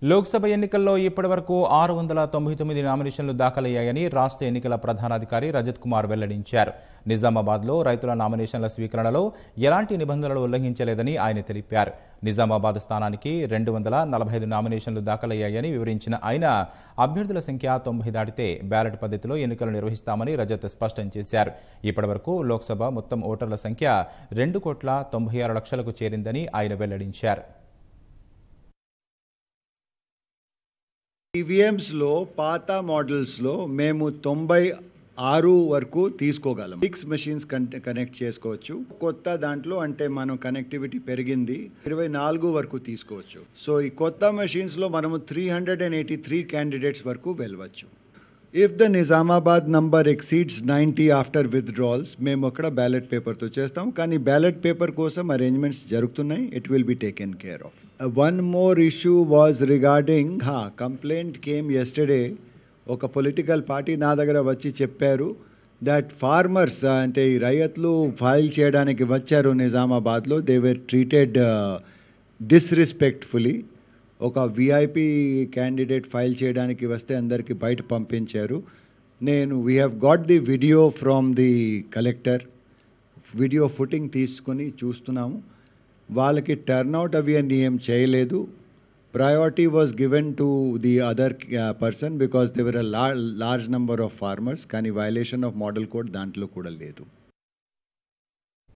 లోక్సభ ఎన్నికల్లో ఇప్పటివరకు 699 నామినేషన్లు దాఖలయ్యాయని రాష్ట్ర ఎన్నికల ప్రధానాధికారి రజత్ కుమార్ వెల్లడించారు. నిజామాబాద్లో రైతుల నామినేషన్ల స్వీకరణలో ఎలాంటి నిబంధనలు ఉల్లంఘించలేదని ఆయన తెలిపారు. నిజామాబాద్ స్థానానికి 245 నామినేషన్లు దాఖలయ్యాయని వివరించిన ఆయన అభ్యర్థుల సంఖ్య 90 దాటితే బ్యాలెట్ పద్ధతిలో ఎన్నికలు నిర్వహిస్తామని రజత్ స్పష్టం చేశారు. ఇప్పటివరకు లోక్సభ మొత్తం ఓటర్ల సంఖ్య 2,96,00,000కు చేరిందని ఆయన వెల్లడించారు. ఈవీఎంస్లో పాత మోడల్స్లో మేము 96 వరకు తీసుకోగలం. 6 మెషిన్స్ కనెక్ట్ చేసుకోవచ్చు. కొత్త దాంట్లో అంటే మనం కనెక్టివిటీ పెరిగింది 24 వరకు తీసుకోవచ్చు. సో ఈ కొత్త మెషిన్స్లో మనము 383 క్యాండిడేట్స్ వరకు వెళ్ళవచ్చు. If the Nizamabad number exceeds 90 after withdrawals మేము అక్కడ బ్యాలెట్ పేపర్తో చేస్తాం. కానీ బ్యాలెట్ పేపర్ కోసం అరేంజ్మెంట్స్ జరుగుతున్నాయి. It will be taken care of. One more issue was regarding complaint came yesterday. ఒక పొలిటికల్ పార్టీ నా దగ్గర వచ్చి చెప్పారు దట్ ఫార్మర్స్ అంటే ఈ రైతులు ఫైల్ చేయడానికి వచ్చారు నిజామాబాద్లో. They were treated disrespectfully. ఒక విఐపి క్యాండిడేట్ ఫైల్ చేయడానికి వస్తే అందరికీ బయట పంపించారు. We have got the video from the collector. Video footage తీసుకొని చూస్తున్నాము. వాళ్ళకి టర్న్అవుట్ అవి అని ఏం చేయలేదు. Priority was given to the other person because they were a large number of farmers. కానీ వయలేషన్ ఆఫ్ మోడల్ కోడ్ దాంట్లో కూడా లేదు.